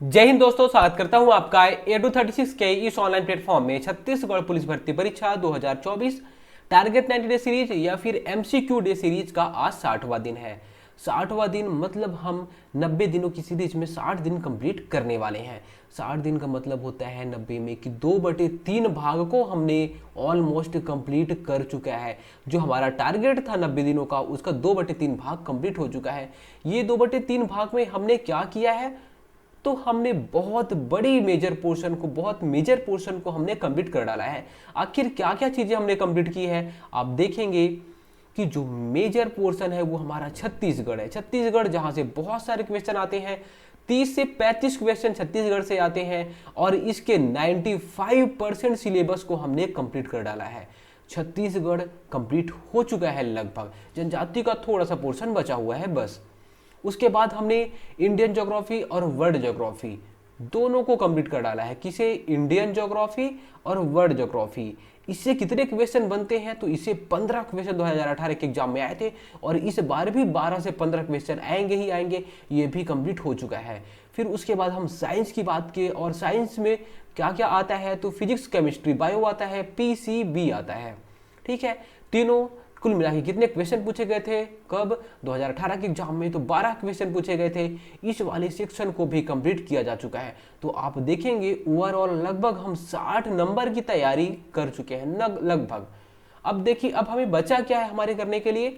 जय हिंद दोस्तों, स्वागत करता हूं आपका A236 के इस ऑनलाइन प्लेटफॉर्म में। छत्तीसगढ़ पुलिस भर्ती परीक्षा 2024 टारगेट 90 डे सीरीज या फिर MCQ डे सीरीज का आज 60वां दिन है। 60वां दिन मतलब हम 90 दिनों की सीरीज में 60 दिन कंप्लीट करने वाले हैं। 60 दिन का मतलब होता है 90 में कि 2/3 भाग को हमने ऑलमोस्ट कंप्लीट कर चुका है। जो हमारा टारगेट था 90 दिनों का, उसका 2/3 भाग कंप्लीट हो चुका है। ये 2/3 भाग में हमने क्या किया है, तो हमने बहुत मेजर पोर्शन को हमने कंप्लीट कर डाला है। आखिर क्या क्या चीजें हमने कंप्लीट की है, आप देखेंगे कि जो मेजर पोर्शन है वो हमारा छत्तीसगढ़ है। छत्तीसगढ़ जहां से बहुत सारे क्वेश्चन आते हैं, 30 से 35 क्वेश्चन छत्तीसगढ़ से आते हैं और इसके 95% सिलेबस को हमने कंप्लीट कर डाला है। छत्तीसगढ़ कंप्लीट हो चुका है लगभग, जनजाति का थोड़ा सा पोर्शन बचा हुआ है बस। उसके बाद हमने इंडियन ज्योग्राफी और वर्ल्ड ज्योग्राफी दोनों को कंप्लीट कर डाला है। किसे? इंडियन ज्योग्राफी और वर्ल्ड ज्योग्राफी। इससे कितने क्वेश्चन बनते हैं, तो इससे 15 क्वेश्चन 2018 के एग्जाम में आए थे और इस बार भी 12 से 15 क्वेश्चन आएंगे ही आएंगे। ये भी कंप्लीट हो चुका है। फिर उसके बाद हम साइंस की बात की, और साइंस में क्या क्या आता है, तो फिजिक्स, केमिस्ट्री, बायो आता है, PCB आता है। ठीक है, तीनों कुल मिला के कितने क्वेश्चन पूछे गए थे, कब? 2018 के एग्जाम में तो 12 क्वेश्चन पूछे गए थे। इस वाले सेक्शन को भी कंप्लीट किया जा चुका है। तो आप देखेंगे ओवरऑल लगभग हम 60 नंबर की तैयारी कर चुके हैं लगभग। अब देखिए, अब हमें बचा क्या है हमारे करने के लिए?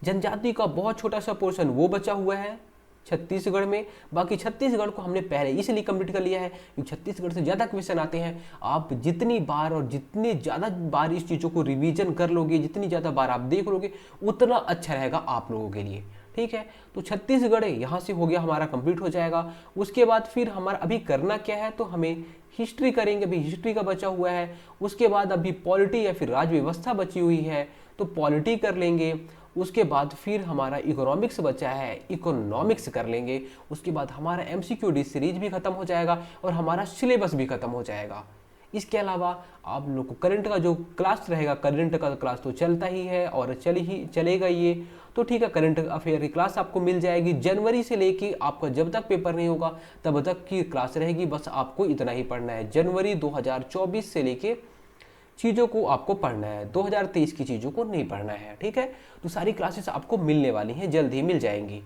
जनजाति का बहुत छोटा सा पोर्शन वो बचा हुआ है छत्तीसगढ़ में। बाकी छत्तीसगढ़ को हमने पहले इसलिए कंप्लीट कर लिया है क्योंकि छत्तीसगढ़ से ज़्यादा क्वेश्चन आते हैं। आप जितनी बार और जितने ज़्यादा बार इस चीज़ों को रिवीजन कर लोगे, जितनी ज़्यादा बार आप देख लोगे, उतना अच्छा रहेगा आप लोगों के लिए। ठीक है, तो छत्तीसगढ़ यहाँ से हो गया हमारा कंप्लीट हो जाएगा। उसके बाद फिर हमारा अभी करना क्या है, तो हमें हिस्ट्री करेंगे, अभी हिस्ट्री का बचा हुआ है। उसके बाद अभी पॉलिटी या फिर राज्य व्यवस्था बची हुई है, तो पॉलिटी कर लेंगे। उसके बाद फिर हमारा इकोनॉमिक्स बचा है, इकोनॉमिक्स कर लेंगे। उसके बाद हमारा MCQ सीरीज भी खत्म हो जाएगा और हमारा सिलेबस भी खत्म हो जाएगा। इसके अलावा आप लोग को करंट का जो क्लास रहेगा, करंट का क्लास तो चलता ही है और चलेगा ये। तो ठीक है, करंट अफेयर की क्लास आपको मिल जाएगी। जनवरी से लेके आपका जब तक पेपर नहीं होगा तब तक की क्लास रहेगी। बस आपको इतना ही पढ़ना है, जनवरी 2024 से लेके चीज़ों को आपको पढ़ना है, 2023 की चीज़ों को नहीं पढ़ना है। ठीक है, तो सारी क्लासेस आपको मिलने वाली हैं, जल्द ही मिल जाएंगी।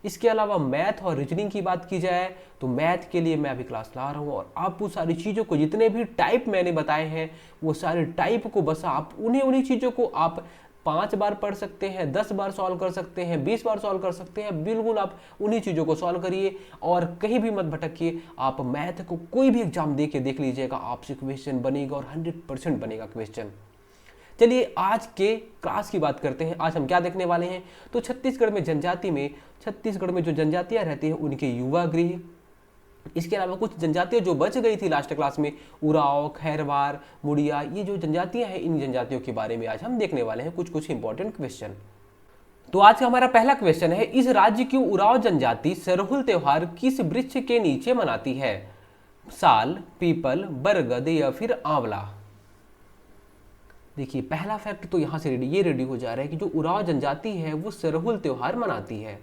इसके अलावा मैथ और रीजनिंग की बात की जाए तो मैथ के लिए मैं अभी क्लास ला रहा हूँ और आप वो सारी चीज़ों को, जितने भी टाइप मैंने बताए हैं वो सारे टाइप को बस आप उन्हीं चीज़ों को आप 5 बार पढ़ सकते हैं, 10 बार सॉल्व कर सकते हैं, 20 बार सॉल्व कर सकते हैं। बिल्कुल आप उन्हीं चीज़ों को सॉल्व करिए और कहीं भी मत भटकिए। आप मैथ को कोई भी एग्जाम दे के देख लीजिएगा, आपसे क्वेश्चन बनेगा और 100% बनेगा क्वेश्चन। चलिए आज के क्लास की बात करते हैं। आज हम क्या देखने वाले हैं, तो छत्तीसगढ़ में जो जनजातियां रहती हैं उनके युवा गृह। इसके अलावा कुछ जनजातियां जो बच गई थी लास्ट क्लास में, उराव, खैरवार, मुड़िया, ये जो जनजातियां हैं, इन जनजातियों के बारे में आज हम देखने वाले हैं कुछ इंपॉर्टेंट क्वेश्चन। तो आज का हमारा पहला क्वेश्चन है, इस राज्य की उराव जनजाति सरहुल त्योहार किस वृक्ष के नीचे मनाती है? साल, पीपल, बरगद या फिर आंवला? देखिए, पहला फैक्ट तो यहाँ से रेडी हो जा रहा है कि जो उराव जनजाति है वो सरहुल त्योहार मनाती है।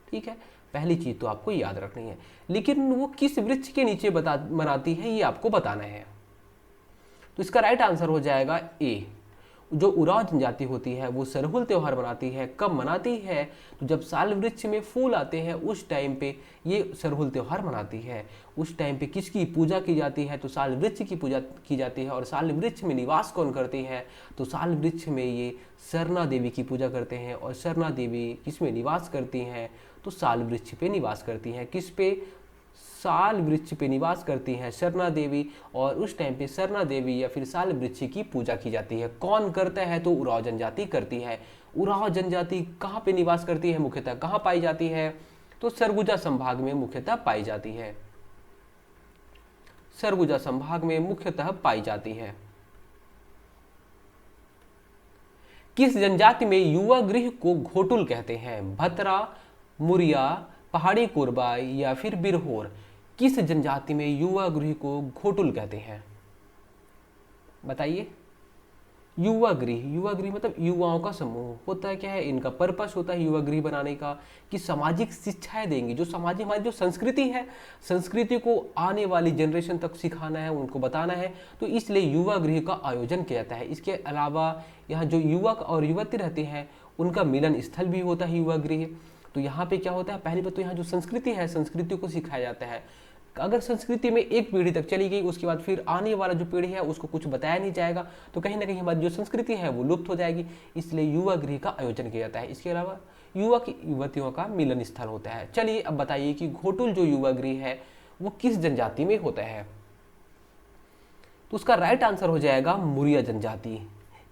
ठीक है, पहली चीज तो आपको याद रखनी है, लेकिन वो किस वृक्ष के नीचे मनाती है ये आपको बताना है। तो इसका राइट आंसर हो जाएगा ए। जो उराव जनजाति होती है वो सरहुल त्योहार मनाती है। कब मनाती है, तो जब साल वृक्ष में फूल आते हैं उस टाइम पे ये सरहुल त्योहार मनाती है। उस टाइम पे किसकी पूजा की जाती है, तो साल वृक्ष की पूजा की जाती है। और साल वृक्ष में निवास कौन करती है, तो साल वृक्ष में ये सरना देवी की पूजा करते हैं। और सरना देवी किस में निवास करती हैं, तो साल वृक्ष पे निवास करती हैं। किस पे? साल वृक्ष पे निवास करती हैं सरना देवी। और उस टाइम पे सरना देवी या फिर साल वृक्ष की पूजा की जाती है। कौन करता है, तो उराव जनजाति करती है। उराव जनजाति कहाँ पे निवास करती है, मुख्यतः कहाँ पाई जाती है, तो सरगुजा संभाग में मुख्यतः पाई जाती है। सरगुजा संभाग में मुख्यतः पाई जाती है। किस जनजाति में युवा गृह को घोटुल कहते हैं? भतरा, मुरिया, पहाड़ी कोरबा या फिर बिरहोर? किस जनजाति में युवा गृह को घोटुल कहते हैं, बताइए। युवा गृह, युवा गृह मतलब युवाओं का समूह होता है। क्या है इनका पर्पस होता है युवा गृह बनाने का, कि सामाजिक शिक्षाएं देंगे, जो सामाजिक हमारी जो संस्कृति है, संस्कृति को आने वाली जनरेशन तक सिखाना है, उनको बताना है, तो इसलिए युवा गृह का आयोजन किया जाता है। इसके अलावा यहाँ जो युवक और युवती रहते हैं उनका मिलन स्थल भी होता है युवा गृह। तो यहाँ पे क्या होता है, पहली बात तो यहाँ जो संस्कृति है, संस्कृति को सिखाया जाता है। अगर संस्कृति में एक पीढ़ी तक चली गई, उसके बाद फिर आने वाला जो पीढ़ी है उसको कुछ बताया नहीं जाएगा, तो कहीं ना कहीं हमारी जो संस्कृति है वो लुप्त हो जाएगी। इसलिए युवा गृह का आयोजन किया जाता है। इसके अलावा युवक युवतियों का मिलन स्थल होता है। चलिए अब बताइए कि घोटुल जो युवा गृह है वो किस जनजाति में होता है। तो उसका राइट आंसर हो जाएगा मुरिया जनजाति।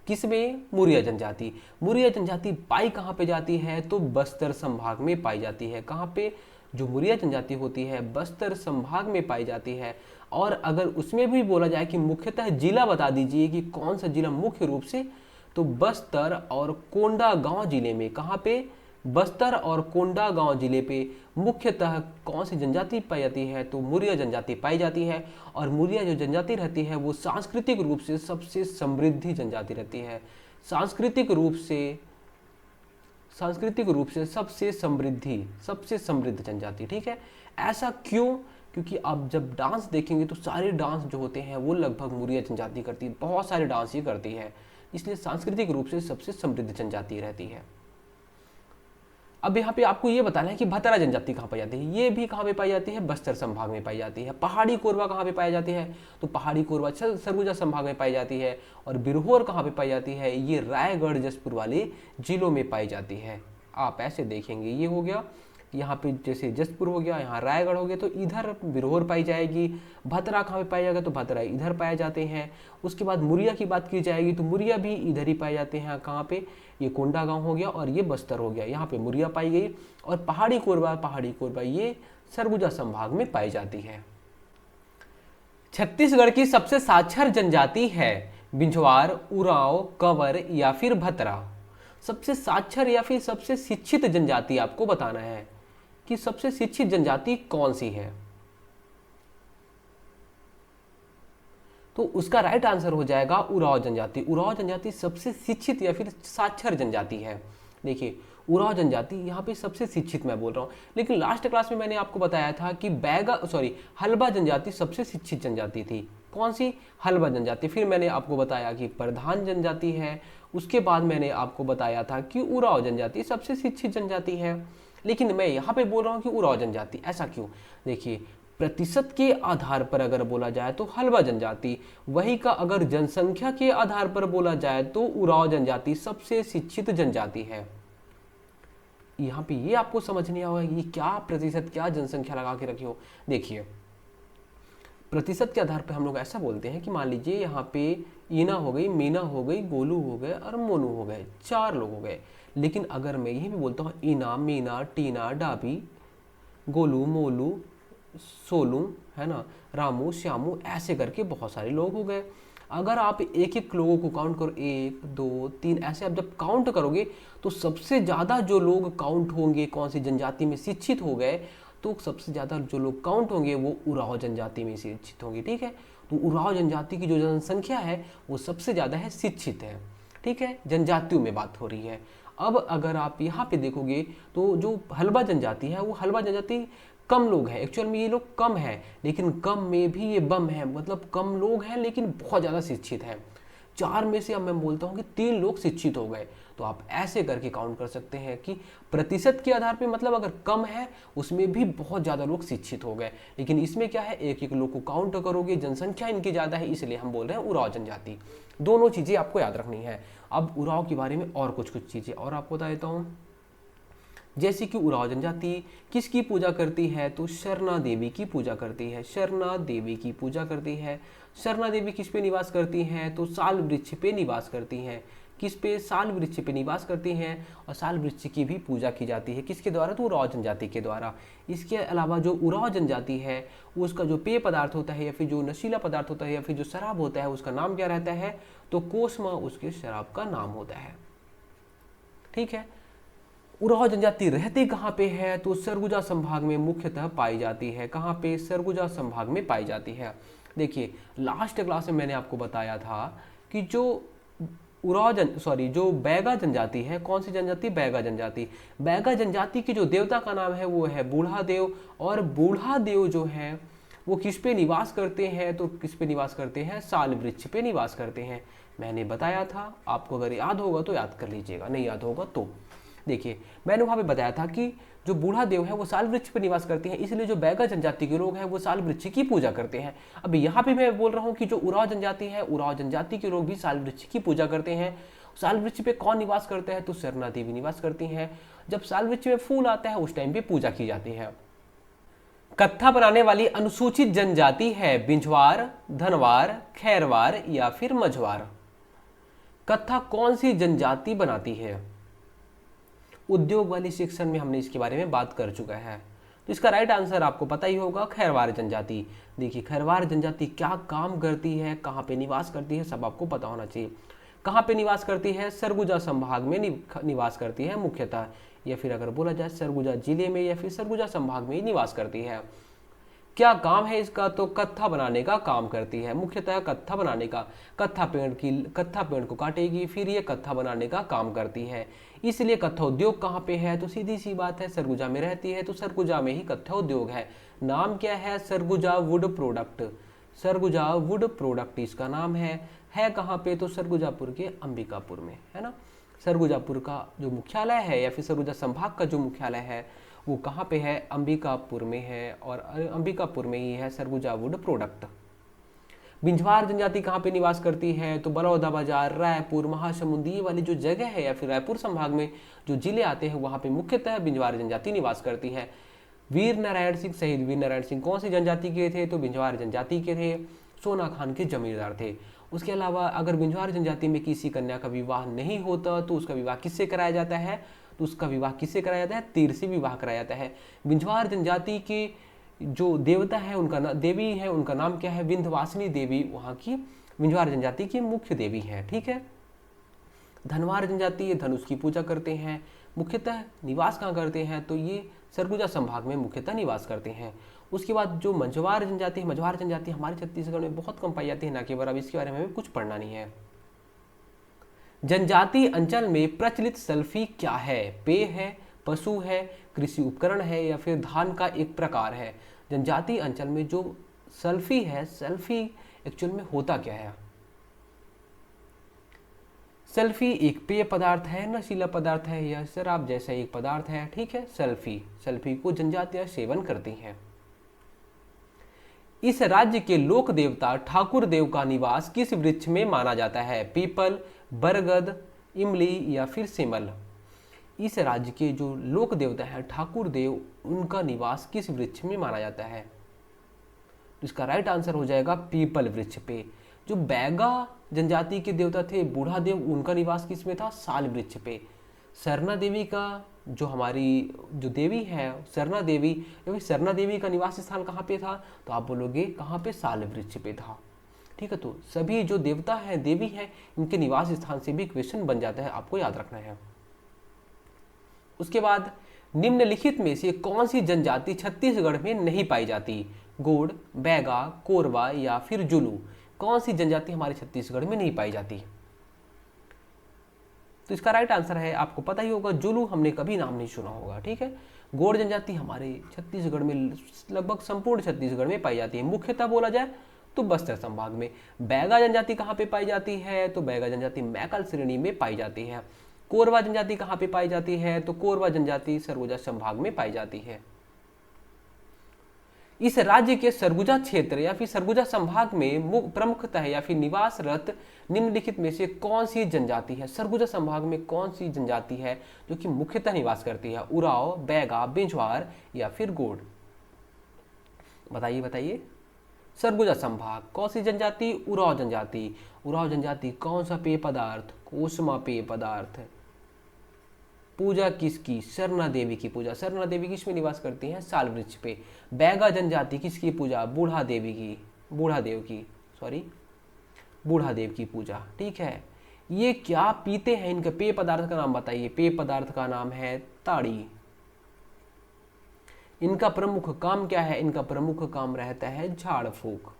किसमें? मुरिया जनजाति। मुरिया जनजाति पाई कहाँ पे जाती है? तो बस्तर संभाग में पाई जाती है। कहाँ पे? जो मुरिया जनजाति होती है बस्तर संभाग में पाई जाती है। और अगर उसमें भी बोला जाए कि मुख्यतः जिला बता दीजिए कि कौन सा जिला मुख्य रूप से, तो बस्तर और कोंडागांव जिले में। कहाँ पे? बस्तर और कोंडागांव जिले पे मुख्यतः कौन सी जनजाति पाई जाती है? तो मुरिया जनजाति पाई जाती है। और मुरिया जो जनजाति रहती है वो सांस्कृतिक रूप से सबसे समृद्ध जनजाति रहती है। सांस्कृतिक रूप से सबसे समृद्ध जनजाति। ठीक है, ऐसा क्यों? क्योंकि आप जब डांस देखेंगे तो सारे डांस जो होते हैं वो लगभग मुरिया जनजाति करती है, बहुत सारे डांस ये करती है, इसलिए सांस्कृतिक रूप से सबसे समृद्ध जनजाति रहती है। अब यहाँ पे आपको ये बताना है कि भतरा जनजाति कहाँ पाई जाती है। ये भी कहाँ पे पाई जाती है? बस्तर संभाग में पाई जाती है। पहाड़ी कोरबा कहाँ पे पाई जाती है? तो पहाड़ी कोरबा सरगुजा संभाग में पाई जाती है। और बिरहोर कहाँ पे पाई जाती है? ये रायगढ़ जसपुर वाले जिलों में पाई जाती है। आप ऐसे देखेंगे, ये हो गया यहाँ पे, जैसे जसपुर हो गया, यहाँ रायगढ़ हो गया, तो इधर बिरहोर पाई जाएगी। भतरा कहाँ पे पाया जाएगा? तो भतरा इधर पाए जाते हैं। उसके बाद मुरिया की बात की जाएगी तो मुरिया भी इधर ही पाए जाते हैं। कहाँ पे? ये कोंडागांव हो गया और ये बस्तर हो गया, यहाँ पे मुरिया पाई गई। और पहाड़ी कोरबा ये सरगुजा संभाग में पाई जाती है। छत्तीसगढ़ की सबसे साक्षर जनजाति है बिंझवार, उरांव, कंवर या फिर भतरा। सबसे साक्षर या फिर सबसे शिक्षित जनजाति आपको बताना है कि सबसे शिक्षित जनजाति कौन सी है। तो उसका राइट आंसर हो जाएगा उरांव जनजाति। उरांव जनजाति सबसे शिक्षित या फिर साक्षर जनजाति है। देखिए उरांव जनजाति यहाँ पे सबसे शिक्षित मैं बोल रहा हूँ, लेकिन लास्ट क्लास में मैंने आपको बताया था कि हल्बा जनजाति सबसे शिक्षित जनजाति थी। कौन सी? हल्बा जनजाति। फिर मैंने आपको बताया कि प्रधान जनजाति है। उसके बाद मैंने आपको बताया था कि उरांव जनजाति सबसे शिक्षित जनजाति है। लेकिन मैं यहाँ पे बोल रहा हूँ कि उरांव जनजाति। ऐसा क्यों? देखिए प्रतिशत के आधार पर अगर बोला जाए तो हल्बा जनजाति, वही का अगर जनसंख्या के आधार पर बोला जाए तो उरांव जनजाति सबसे शिक्षित जनजाति है। यहाँ पे ये आपको समझ नहीं आएगा कि क्या प्रतिशत, क्या जनसंख्या लगा के रखी हो। देखिए प्रतिशत के आधार पर हम लोग ऐसा बोलते हैं कि मान लीजिए यहाँ पे ईना हो गई, मीना हो गई, गोलू हो गए और मोनू हो गए, 4 लोग हो गए। लेकिन अगर मैं यही भी बोलता हूँ ईना, मीना, टीना, डाबी, गोलू, मोलू, सोलू, है ना, रामू, श्यामू, ऐसे करके बहुत सारे लोग हो गए। अगर आप एक एक लोगों को काउंट करो, 1 2 3 ऐसे आप जब काउंट करोगे तो सबसे ज़्यादा जो लोग काउंट होंगे कौन सी जनजाति में शिक्षित हो गए, तो सबसे ज़्यादा जो लोग काउंट होंगे वो उरांव जनजाति में शिक्षित होंगे। ठीक है, तो उरांव जनजाति की जो जनसंख्या है वो सबसे ज़्यादा है, शिक्षित है। ठीक है, जनजातियों में बात हो रही है। अब अगर आप यहाँ पे देखोगे तो जो हल्बा जनजाति है वो हल्बा जनजाति कम लोग हैं। एक्चुअल में ये लोग कम है, लेकिन कम में भी ये बम है, मतलब कम लोग हैं लेकिन बहुत ज़्यादा शिक्षित है। 4 में से अब मैं बोलता हूँ कि 3 लोग शिक्षित हो गए। तो आप ऐसे करके काउंट कर सकते हैं कि प्रतिशत के आधार पे, मतलब अगर कम है उसमें भी बहुत ज़्यादा लोग शिक्षित हो गए। लेकिन इसमें क्या है, एक एक लोग को काउंट करोगे, जनसंख्या इनकी ज़्यादा है, इसलिए हम बोल रहे हैं उरांव जनजाति। दोनों चीज़ें आपको याद रखनी है। अब उरांव के बारे में और कुछ चीज़ें और आपको बता देता हूँ। जैसे कि उरांव जनजाति किसकी पूजा करती है? तो शरणा देवी की पूजा करती है। शरणा देवी की पूजा करती है। शरणा देवी किस पे निवास करती हैं? तो साल वृक्ष पे निवास करती हैं। किस पे? साल वृक्ष पे निवास करती हैं। और साल वृक्ष की भी पूजा की जाती है। किसके द्वारा? तो उरांव जनजाति के द्वारा। इसके अलावा जो उरांव जनजाति है उसका जो पेय पदार्थ होता है या फिर जो नशीला पदार्थ होता है या फिर जो शराब होता है उसका नाम क्या रहता है? तो कोसमा उसके शराब का नाम होता है। ठीक है, उरांव जनजाति रहती कहाँ पे है? तो सरगुजा संभाग में मुख्यतः पाई जाती है। कहाँ पे? सरगुजा संभाग में पाई जाती है। देखिए लास्ट क्लास में मैंने आपको बताया था कि जो जो बैगा जनजाति है, कौन सी जनजाति? बैगा जनजाति। बैगा जनजाति के जो देवता का नाम है वो है बूढ़ा देव, और बूढ़ा देव जो है वो किस पे निवास करते हैं? तो किस पे निवास करते हैं? साल वृक्ष पे निवास करते हैं। मैंने बताया था, आपको अगर याद होगा तो याद कर लीजिएगा, नहीं याद होगा तो देखिए, मैंने वहां पे बताया था कि जो बूढ़ा देव है वो साल वृक्ष पर निवास करते हैं, इसलिए जो बैगा जनजाति के लोग हैं वो साल वृक्ष की पूजा करते हैं। अब यहाँ पे मैं बोल रहा हूँ कि जो उराव जनजाति है, उराव जनजाति के लोग भी साल वृक्ष की पूजा करते हैं। साल वृक्ष पे कौन निवास करता है? तो सरना देवी निवास करती हैं। जब साल वृक्ष में फूल आता है उस टाइम पे पूजा की जाती है। कत्था बनाने वाली अनुसूचित जनजाति है बिंझवार, धनवार, खैरवार या फिर मझवार। कत्था कौन सी जनजाति बनाती है? उद्योग वाली सेक्शन में हमने इसके बारे में बात कर चुका है, तो इसका राइट आंसर आपको पता ही होगा, खैरवार जनजाति। देखिए खैरवार जनजाति क्या काम करती है, कहाँ पे निवास करती है, सब आपको पता होना चाहिए। कहाँ पे निवास करती है? सरगुजा संभाग में निवास करती है मुख्यतः, या फिर अगर बोला जाए सरगुजा जिले में या फिर सरगुजा संभाग में ही निवास करती है। क्या काम है इसका? तो कत्था बनाने का काम करती है, मुख्यतः कत्था बनाने का। कत्था पेड़ को काटेगी, फिर ये कत्था बनाने का काम करती है। इसलिए कत्था उद्योग कहाँ पे है? तो सीधी सी बात है, सरगुजा में रहती है, तो सरगुजा में ही कत्था उद्योग है। नाम क्या है? Surguja would product. Surguja would product इसका नाम है कहाँ पे? तो सरगुजापुर के अंबिकापुर में, है ना। सरगुजापुर का जो मुख्यालय है या फिर सरगुजा संभाग का जो मुख्यालय है वो कहाँ पे है? अंबिकापुर में है, और अंबिकापुर में ही है सरगुजा वुड प्रोडक्ट। बिंझवार जनजाति कहाँ पे निवास करती है? तो बड़ौदा बाजार, रायपुर, महासमुंद, ये वाली जो जगह है या फिर रायपुर संभाग में जो जिले आते हैं वहाँ पे मुख्यतः बिंझवार जनजाति निवास करती है। वीर नारायण सिंह, शहीद वीर नारायण सिंह कौन सी जनजाति के थे? तो बिंझवार जनजाति के थे, सोना खान के जमींदार थे। उसके अलावा अगर बिंझवार जनजाति में किसी कन्या का विवाह नहीं होता तो उसका विवाह किससे कराया जाता है? तो उसका विवाह किससे कराया जाता है? तीर से विवाह कराया जाता है। बिंझवार जनजाति के जो देवता है उनका देवी है, उनका नाम क्या है? विंध्यवासिनी देवी वहाँ की बिंझवार जनजाति की मुख्य देवी है, ठीक है। धनवार जनजाति ये धनुष की पूजा करते हैं, मुख्यतः निवास कहाँ करते हैं? तो ये सरगुजा संभाग में मुख्यतः निवास करते हैं। उसके बाद जो मझवार जनजाति है, मझवार जनजाति हमारे छत्तीसगढ़ में बहुत कम पाई जाती है, ना कि बराबर, इसके बारे में हमें कुछ पढ़ना नहीं है। जनजाति अंचल में प्रचलित सल्फी क्या है? पेय है, पशु है, कृषि उपकरण है या फिर धान का एक प्रकार है। जनजाति अंचल में जो सल्फी है, सल्फी एक्चुअल में होता क्या है? सल्फी एक पेय पदार्थ है, नशीला पदार्थ है या शराब जैसा एक पदार्थ है, ठीक है। सल्फी को जनजातियां सेवन करती हैं। इस राज्य के लोक देवता ठाकुर देव का निवास किस वृक्ष में माना जाता है? पीपल, बरगद, इमली या फिर सिमल। इस राज्य के जो लोक देवता है ठाकुर देव, उनका निवास किस वृक्ष में माना जाता है? तो इसका राइट आंसर हो जाएगा पीपल वृक्ष पे। जो बैगा जनजाति के देवता थे बूढ़ा देव, उनका निवास किस में था? साल वृक्ष पे। सरना देवी का जो हमारी जो देवी है सरना देवी, सरना देवी का निवास स्थान कहाँ पे था? तो आप बोलोगे कहाँ पे? साल वृक्ष पे था, ठीक है। तो सभी जो देवता है देवी है इनके निवास स्थान से भी क्वेश्चन बन जाता है, आपको याद रखना है। उसके बाद निम्नलिखित में से कौन सी जनजाति छत्तीसगढ़ में नहीं पाई जाती? गोंड, बैगा, कोरवा या फिर जुलू। कौन सी जनजाति हमारे छत्तीसगढ़ में नहीं पाई जाती? तो इसका राइट आंसर है, आपको पता ही होगा, जुलू हमने कभी नाम नहीं सुना होगा, ठीक है। गोंड जनजाति हमारे छत्तीसगढ़ में लगभग संपूर्ण छत्तीसगढ़ में पाई जाती है, मुख्यतः बोला जाए तो बस्तर संभाग में। बैगा जनजाति कहाँ पे पाई जाती है? तो बैगा जनजाति मैकल श्रेणी में पाई जाती है। कोरवा जनजाति कहाँ पे पाई जाती है? तो कोरवा जनजाति सरगुजा संभाग में पाई जाती है। इस राज्य के सरगुजा क्षेत्र या फिर सरगुजा संभाग में प्रमुखतः या फिर निवासरत निम्नलिखित में से कौन सी जनजाति है? सरगुजा संभाग में कौन सी जनजाति है जो कि मुख्यतः निवास करती है? उराव, बैगा, बिंझवार या फिर गोंड। बताइए बताइए। सरगुजा संभाग कौन सी जनजाति? उराव जनजाति। उराव जनजाति कौन सा पेय पदार्थ? कोसमा पेय पदार्थ। पूजा किसकी? सरना देवी की पूजा। सरना देवी किस में निवास करती हैं? साल वृक्ष पे। बैगा जनजाति किसकी पूजा? बूढ़ा देव की पूजा, ठीक है। ये क्या पीते हैं? इनके पेय पदार्थ का नाम बताइए। पेय पदार्थ का नाम है ताड़ी। इनका प्रमुख काम क्या है? इनका प्रमुख काम रहता है झाड़ फूक।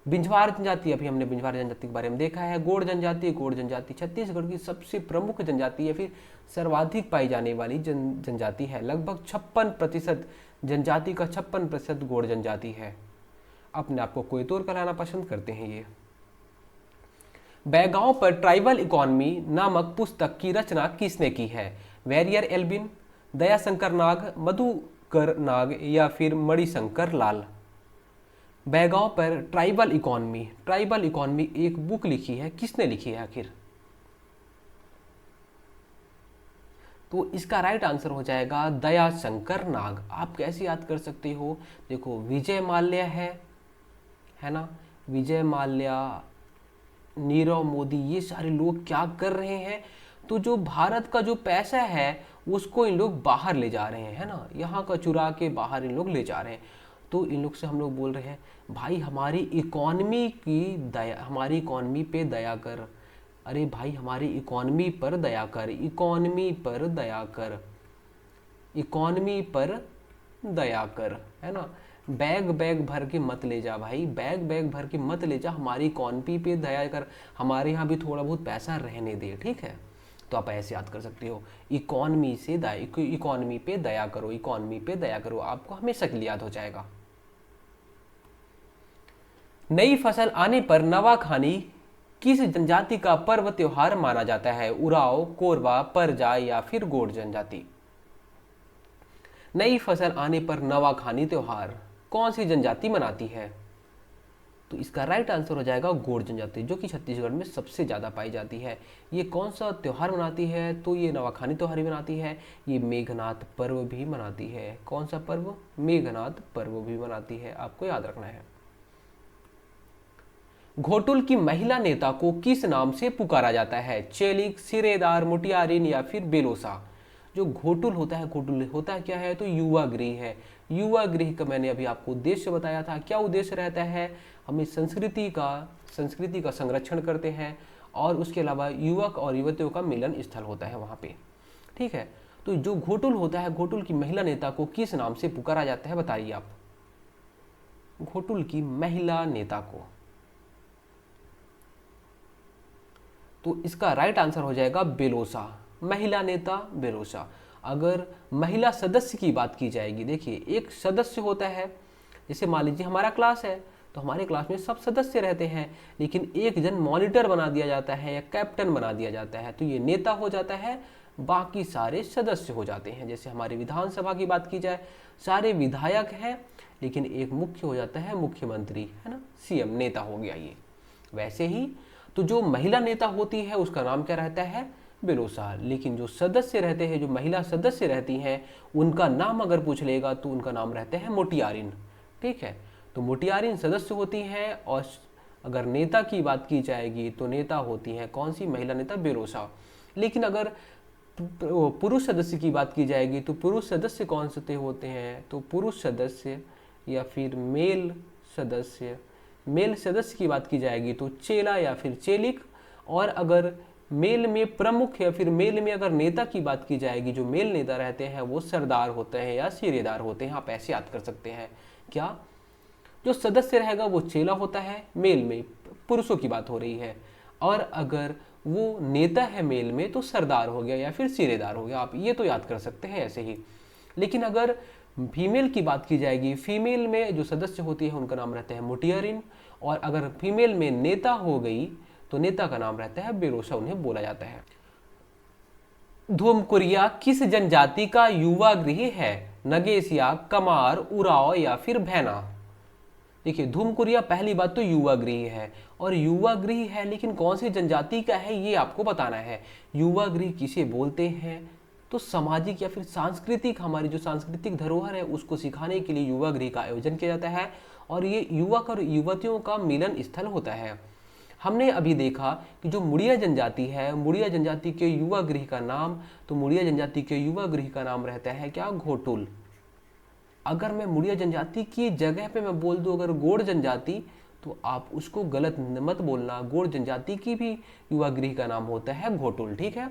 बिंजवार जनजाति, अभी हमने बिंजवार जनजाति के बारे में देखा है। गोंड जनजाति छत्तीसगढ़ की सबसे प्रमुख जनजाति या फिर सर्वाधिक पाई जाने वाली जनजाति है। लगभग 56% जनजाति का 56% गोंड जनजाति है। अपने आप को कोई तौर कराना पसंद करते हैं ये। बैगांव पर ट्राइबल इकोनॉमी नामक पुस्तक की रचना किसने की है? वेरियर एल्बिन, दयाशंकर नाग, मधुकर नाग या फिर मणिशंकर लाल। बैगांव पर ट्राइबल इकोनॉमी एक बुक लिखी है, किसने लिखी है आखिर? तो इसका राइट आंसर हो जाएगा दयाशंकर नाग। आप कैसे याद कर सकते हो? देखो, विजय माल्या है ना, विजय माल्या, नीरव मोदी, ये सारे लोग क्या कर रहे हैं? तो जो भारत का जो पैसा है उसको इन लोग बाहर ले जा रहे हैं, है ना, यहाँ का चुरा के बाहर इन लोग ले जा रहे हैं। तो इन लोग से हम लोग बोल रहे हैं भाई हमारी इकोनॉमी पे दया कर। अरे भाई हमारी इकोनॉमी पर दया कर, इकोनॉमी पर दया कर, है ना। बैग भर के मत ले जा भाई, बैग भर के मत ले जा, हमारी इकोनॉमी पे दया कर, हमारे यहाँ भी थोड़ा बहुत पैसा रहने दे, ठीक है। तो आप ऐसे याद कर सकते हो, इकोनॉमी पे दया करो, आपको हमेशा के लिए याद हो जाएगा। नई फसल आने पर नवाखानी किस जनजाति का पर्व त्योहार माना जाता है? उराव, कोरवा, परजा या फिर गोंड जनजाति। नई फसल आने पर नवाखानी त्योहार कौन सी जनजाति मनाती है? तो इसका राइट आंसर हो जाएगा गोंड जनजाति, जो कि छत्तीसगढ़ में सबसे ज्यादा पाई जाती है। ये कौन सा त्योहार मनाती है? तो ये नवाखानी त्योहार भी मनाती है, ये मेघनाद पर्व भी मनाती है। कौन सा पर्व? मेघनाद पर्व भी मनाती है, आपको याद रखना है। घोटुल की महिला नेता को किस नाम से पुकारा जाता है? चेलिक, सिरेदार, मुटियारिन या फिर बेलोसा। जो घोटुल होता है क्या है? तो युवा गृह है। युवा गृह का मैंने अभी आपको उद्देश्य बताया था। क्या उद्देश्य रहता है? हमें संस्कृति का संरक्षण करते हैं और उसके अलावा युवक और युवतियों का मिलन स्थल होता है वहाँ पे, ठीक है। तो जो घोटुल होता है, घोटुल की महिला नेता को किस नाम से पुकारा जाता है, बताइए आप। घोटुल की महिला नेता को, तो इसका राइट आंसर हो जाएगा बेलोसा, महिला नेता बेलोसा। अगर महिला सदस्य की बात की जाएगी, देखिए एक सदस्य होता है, जैसे मान लीजिए हमारा क्लास है तो हमारे क्लास में सब सदस्य रहते हैं, लेकिन एक जन मॉनिटर बना दिया जाता है या कैप्टन बना दिया जाता है, तो ये नेता हो जाता है, बाकी सारे सदस्य हो जाते हैं। जैसे हमारी विधानसभा की बात की जाए, सारे विधायक हैं लेकिन एक मुख्य हो जाता है, मुख्यमंत्री, है ना, सीएम, नेता हो गया ये। वैसे ही तो जो महिला नेता होती है उसका नाम क्या रहता है? बेलोसा। लेकिन जो सदस्य रहते हैं, जो महिला सदस्य रहती हैं, उनका नाम अगर पूछ लेगा तो उनका नाम रहता है मुटियारिन, ठीक है। तो मुटियारिन सदस्य होती हैं। और अगर नेता की बात की जाएगी तो नेता होती है कौन सी? महिला नेता बेलोसा। लेकिन अगर पुरुष सदस्य की बात की जाएगी तो पुरुष सदस्य कौन से होते हैं? तो पुरुष सदस्य या फिर मेल सदस्य की बात की जाएगी तो चेला या फिर चेलिक। और अगर मेल में प्रमुख या फिर मेल में अगर नेता की बात की जाएगी, जो मेल नेता रहते हैं वो सरदार होते हैं या सिरेदार होते हैं। आप ऐसे याद कर सकते हैं। क्या? जो सदस्य रहेगा वो चेला होता है, मेल में पुरुषों की बात हो रही है। और अगर वो नेता है मेल में तो सरदार हो गया या फिर सिरेदार हो गया। आप ये तो याद कर सकते हैं ऐसे ही। लेकिन अगर फीमेल की बात की जाएगी, फीमेल में जो सदस्य होती है उनका नाम रहता है मुटियारिन। और अगर फीमेल में नेता हो गई तो नेता का नाम रहता है बेलोसा, उन्हें बोला जाता है। धूमकुरिया किस जनजाति का युवा गृह है? नगेशिया, कमार, उराव या फिर भैना। देखिए धूमकुरिया पहली बात तो युवा गृह है, और युवा गृह है लेकिन कौन सी जनजाति का है ये आपको बताना है। युवा गृह किसे बोलते हैं? तो सामाजिक या फिर सांस्कृतिक, हमारी जो सांस्कृतिक धरोहर है उसको सिखाने के लिए युवा गृह का आयोजन किया जाता है। और ये युवक और युवतियों का मिलन स्थल होता है। हमने अभी देखा कि जो मुड़िया जनजाति है, मुड़िया जनजाति के युवा गृह का नाम, तो मुड़िया जनजाति के युवा गृह का नाम रहता है क्या? घोटुल। अगर मैं मुड़िया जनजाति की जगह पे मैं बोल दूं अगर गोंड जनजाति, तो आप उसको गलत मत बोलना। गोंड जनजाति की भी युवा गृह का नाम होता है घोटुल, ठीक है।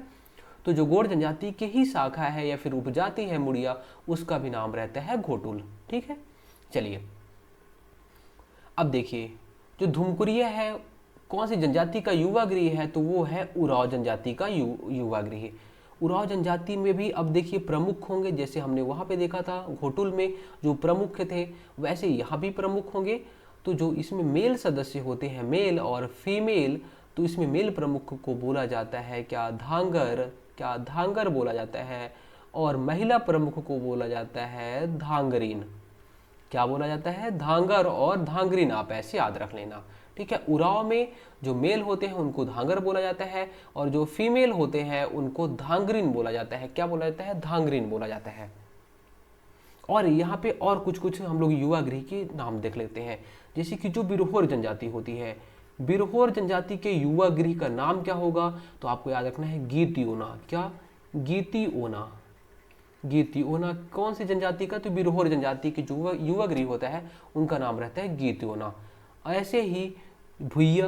तो जो गोंड जनजाति की ही शाखा है या फिर उपजाति है मुड़िया, उसका भी नाम रहता है घोटुल, ठीक है। चलिए अब देखिए, जो धुमकुरिया है कौन सी जनजाति का युवा गृह है, तो वो है उराव जनजाति का युवा गृह। उराव जनजाति में भी अब देखिए प्रमुख होंगे, जैसे हमने वहाँ पे देखा था घोटुल में जो प्रमुख थे, वैसे यहाँ भी प्रमुख होंगे। तो जो इसमें मेल सदस्य होते हैं, मेल और फीमेल, तो इसमें मेल प्रमुख को बोला जाता है क्या धांगर बोला जाता है, और महिला प्रमुख को बोला जाता है धांगरीन। क्या बोला जाता है? धांगर और धांगरीन, आप ऐसे याद रख लेना, ठीक है। उराव में जो मेल होते हैं उनको धांगर बोला जाता है, और जो फीमेल होते हैं उनको धांगरीन बोला जाता है। क्या बोला जाता है? धांगरीन बोला जाता है। और यहाँ पे और कुछ हम लोग युवा गृह के नाम देख लेते हैं, जैसे कि जो बिरहोर जनजाति होती है, बिरहोर जनजाति के युवा गृह का नाम क्या होगा, तो आपको याद रखना है गीतियोना। क्या? गीतियोना। गीतियोना कौन सी जनजाति का? तो बिरहोर जनजाति के जो युवा गृह होता है उनका नाम रहता है गीतियोना। ऐसे ही भुइया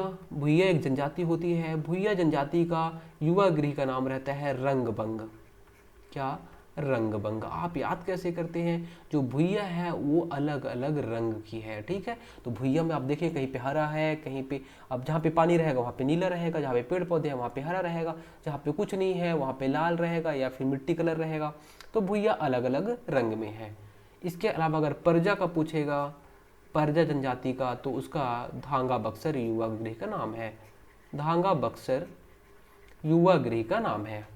एक जनजाति होती है, भुइया जनजाति का युवा गृह का नाम रहता है रंगबंग। क्या? रंगबंग। आप याद कैसे करते हैं? जो भुइया है वो अलग अलग रंग की है, ठीक है। तो भुइया में आप देखिए कहीं पे हरा है, कहीं पे, अब जहाँ पे पानी रहेगा वहाँ पे नीला रहेगा, जहाँ पे पेड़ पौधे हैं वहाँ पे हरा रहेगा, जहाँ पे कुछ नहीं है वहाँ पे लाल रहेगा या फिर मिट्टी कलर रहेगा। तो भुइया अलग अलग रंग में है। इसके अलावा अगर परजा का पूछेगा, परजा जनजाति का, तो उसका धांगा बक्सर युवा गृह का नाम है। धांगा बक्सर युवा गृह का नाम है।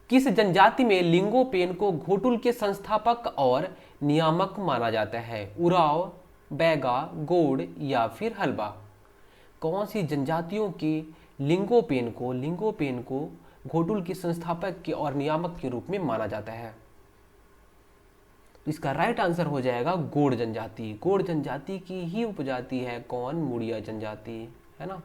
किस जनजाति में लिंगोपेन को घोटुल के संस्थापक और नियामक माना जाता है? उराव, बैगा, गोंड या फिर हलबा। कौन सी जनजातियों के लिंगोपेन को घोटुल के संस्थापक के और नियामक के रूप में माना जाता है? तो इसका राइट आंसर हो जाएगा गोंड जनजाति। गोंड जनजाति की ही उपजाति है कौन? मुड़िया जनजाति, है ना,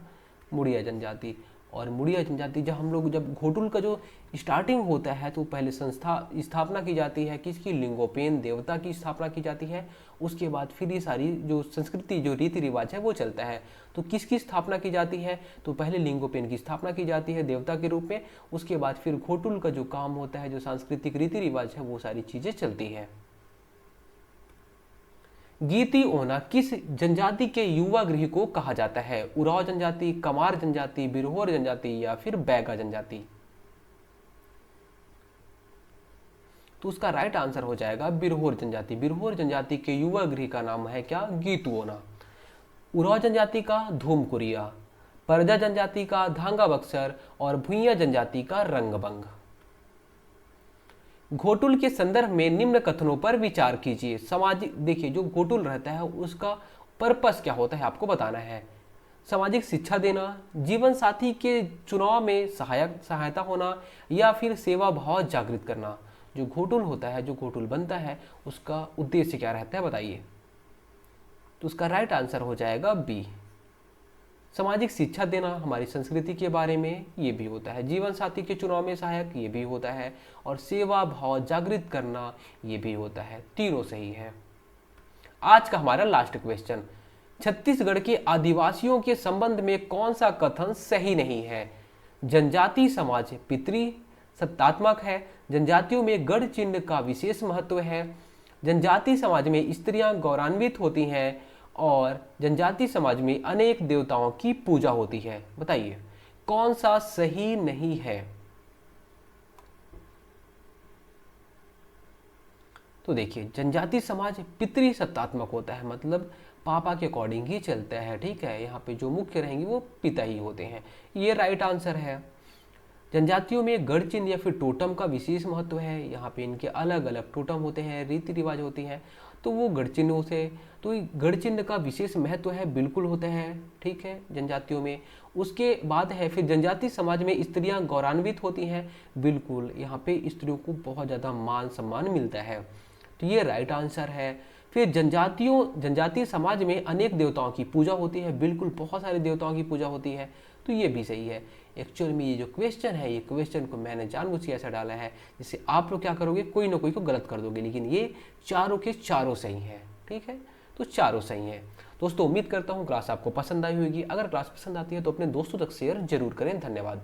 मुड़िया जनजाति। और मुड़िया जनजाति जब घोटुल का जो स्टार्टिंग होता है तो पहले स्थापना की जाती है किसकी? लिंगोपेन देवता की स्थापना की जाती है। उसके बाद फिर ये सारी जो संस्कृति जो रीति रिवाज है वो चलता है। तो किसकी स्थापना की जाती है? तो पहले लिंगोपेन की स्थापना की जाती है देवता के रूप में। उसके बाद फिर घोटुल का जो काम होता है, जो सांस्कृतिक रीति रिवाज है, वो सारी चीजें चलती है। गीतियोना किस जनजाति के युवा गृह को कहा जाता है? उराव जनजाति, कमार जनजाति, बिरहोर जनजाति या फिर बैगा जनजाति। तो उसका राइट आंसर हो जाएगा बिरहोर जनजाति। बिरहोर जनजाति के युवा गृह का नाम है क्या? गीतुओना। उराव जनजाति का धूमकुरिया, परजा जनजाति का धांगा बक्सर और भुइया जनजाति का रंगबंग। घोटुल के संदर्भ में निम्न कथनों पर विचार कीजिए। सामाजिक, देखिए जो घोटुल रहता है उसका पर्पस क्या होता है आपको बताना है। सामाजिक शिक्षा देना, जीवन साथी के चुनाव में सहायता होना, या फिर सेवा भाव जागृत करना। जो घोटुल होता है, जो घोटुल बनता है, उसका उद्देश्य क्या रहता है बताइए। तो उसका राइट आंसर हो जाएगा बी, सामाजिक शिक्षा देना, हमारी संस्कृति के बारे में, ये भी होता है। जीवन साथी के चुनाव में सहायक, ये भी होता है। और सेवा भाव जागृत करना, ये भी होता है। तीनों सही है। आज का हमारा लास्ट क्वेश्चन, छत्तीसगढ़ के आदिवासियों के संबंध में कौन सा कथन सही नहीं है? जनजाति समाज पितृ सत्तात्मक है, जनजातियों में गढ़ चिन्ह का विशेष महत्व है, जनजाति समाज में स्त्रियां गौरवान्वित होती हैं, और जनजाति समाज में अनेक देवताओं की पूजा होती है। बताइए कौन सा सही नहीं है? तो देखिए जनजाति समाज पितृ सत्तात्मक होता है, मतलब पापा के अकॉर्डिंग ही चलता है, ठीक है। यहाँ पे जो मुख्य रहेंगे वो पिता ही होते हैं, ये राइट आंसर है। जनजातियों में गढ़ चिन्ह या फिर टोटम का विशेष महत्व है, यहाँ पे इनके अलग अलग टोटम होते हैं, रीति रिवाज होती हैं, तो वो गढ़ चिन्हों से, तो गढ़ चिन्ह का विशेष महत्व है, बिल्कुल होता है, ठीक है, जनजातियों में। उसके बाद है फिर जनजाति समाज में स्त्रियां गौरवान्वित होती हैं, बिल्कुल, यहाँ पे स्त्रियों को बहुत ज़्यादा मान सम्मान मिलता है, तो ये राइट आंसर है। फिर जनजातीय समाज में अनेक देवताओं की पूजा होती है, बिल्कुल बहुत सारे देवताओं की पूजा होती है, तो ये भी सही है। एक्चुअल में ये जो क्वेश्चन है, ये क्वेश्चन को मैंने जानबूझ के ऐसा डाला है जिससे आप लोग क्या करोगे, कोई ना कोई को गलत कर दोगे, लेकिन ये चारों के चारों सही है, ठीक है, तो चारों सही है। दोस्तों उम्मीद करता हूँ क्लास आपको पसंद आई होगी। अगर क्लास पसंद आती है तो अपने दोस्तों तक शेयर जरूर करें। धन्यवाद।